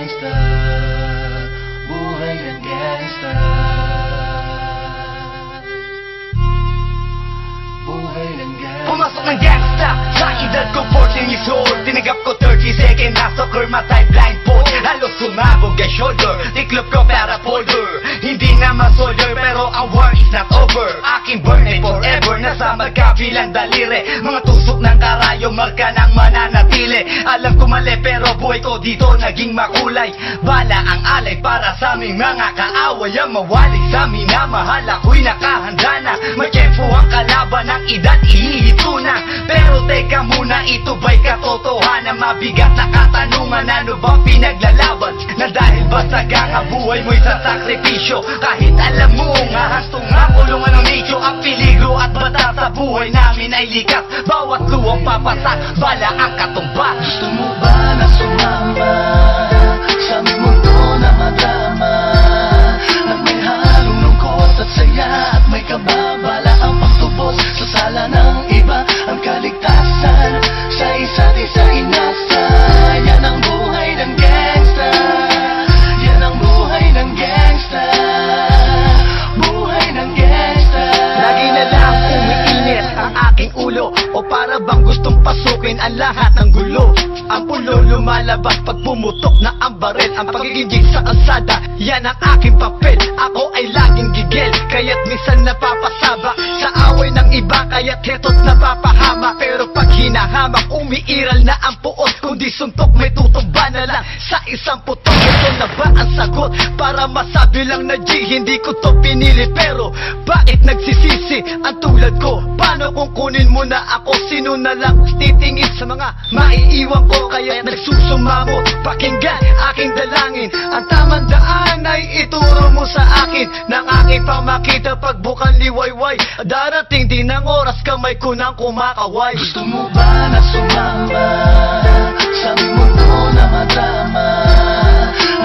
gangsta, buhay ng gangsta, buhay ng gangsta. Pumasok ng gangsta sa edad ko 14 years old. Tinagap ko 30 second na soccer matay blindfold. Halos sumabog ang shoulder, tiklop ko para folder. Hindi naman soldier pero ang war is not over. Aking burn ay forever, nasa magkabilang daliri. Mga tusok ng karayo, marka ng mananatili. Alam ko mali pero buhay ko dito naging makulay. Bala ang alay para sa aming mga kaaway. Ang mawalig sa minamahal, ako'y nakahanda na. May tempo ang kalaban ng edad, ihihito na. Pero teka muna, ito ba'y katotohanan? Mabigat na katanungan, ano bang pinaglalaban? Na dahil basagang ang buhay mo'y sa sakripisyo. Kahit alam mo nga hastong ang kulungan ng nicho. Ang peligro at bata sa buhay namin ay likas. Bawat luwang papasak, bala ang katumba. Gusto mo ba na sumama sa aming mundo na madama? At may halong lungkot at saya, at may kababala ang pagtubos sa sala ng iba. Ang kaligtasan sa isa't isa inasa. Yan ang buhay ng gangsta, yan ang buhay ng gangsta, buhay ng gangsta. Lagi na lang umiinit ang aking ulo, o para bang gustong pasukin ang lahat ng gulo. Ang pulo lumalabas pag pumutok na ang baril. Ang pagiging sa kalsada, yan ang aking papel. Ako ay laging gigil, kaya't minsan napapasaba sa away ng iba, kaya't heto't napapahama. Pero pag hinahamak, umiiral na ang puot. Kundi suntok, may tutumba na lang sa isang putok. Ito na ba ang sagot? Para masabi lang na G, hindi ko to pinili. Pero bakit nagsisisi ang tulad ko? Paano kung kunin mo na ako? Sino na lang titingin sa mga maiiwan ko? Kaya nagsusumamo, pakinggan aking dalangin. Ang tamang daan ay ituro mo sa akin. Nang aking pamakita pagbukan liwayway. Darating din ang oras, kamay ko nang kumakaway. Gusto mo ba na sumama sa aming mundo na madama?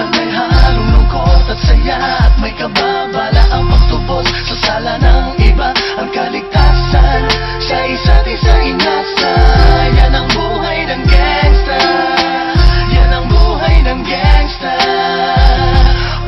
At may halong lungkot at saya, at may kababala ang pagtubos sa sala ng iba. Ang kaligtasan sa isa't isa inasa. Yan ang buhay ng gangsta, yan ang buhay ng gangsta,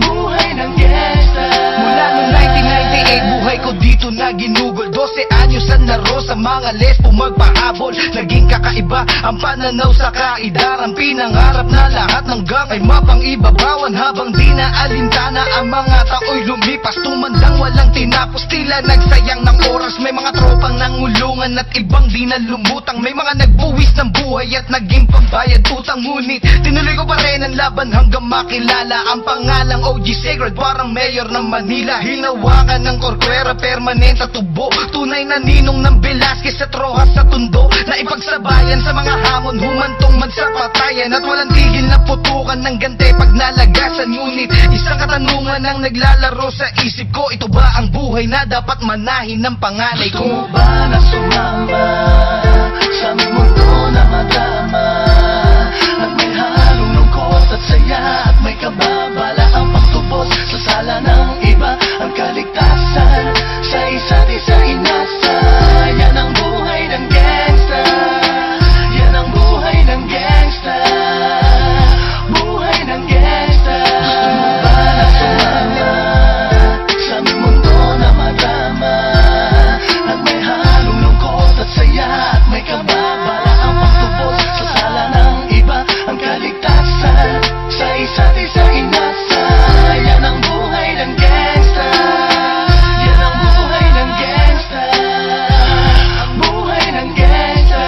buhay ng gangsta. Mula noong 1998, buhay ko dito na ginugol. 12 anyos ang naro sa mga lesbo magpahabol. Naging kakaiba ang pananaw sa kaidaran. Pinangarap na lahat ng gang ay mapang-ibabawan. Habang di na alintana ang mga tao'y lumipas. Tumandang walang tinapos, tila nagsayang ng oras. May mga tropang nangulungan at ibang di na lumutang. May mga nagbuwis ng buhay at naging pambayad utang. Ngunit tinuloy ko pa rin ang laban hanggang makilala ang pangalang OG Sacred, parang mayor ng Manila. Hinawakan ng korkwera, permanent at tubo. Tunay na ninong ng Velasquez at Rojas sa tundo. Na ipagsabayan sa mga hamon, humantong man sa patayan. At walang tigil na putukan ng gante pag nalagasan. Ngunit isang katanungan ang naglalaro sa isip ko. Ito ba ang buhay na dapat manahin ng panganay Gusto mo ko? ba na sumama sa aming mundo na madama? At may halong lungkot at saya, at may kababala ang pagtubos sa sala ng iba. Ang kaligtasan sa isa't isa inasa. Yan ang buhay ng gangsta, yan ang buhay ng gangsta, buhay ng gangsta. Gusto mo ba na sumama sa aming mundo na madama? At may halong lungkot at saya, at may kababala ang pagtubos sa sala ng iba. Ang kaligtasan sa isa't isa inasa. Yan ang buhay ng gangsta, yan ang buhay ng gangsta, ang buhay ng gangsta.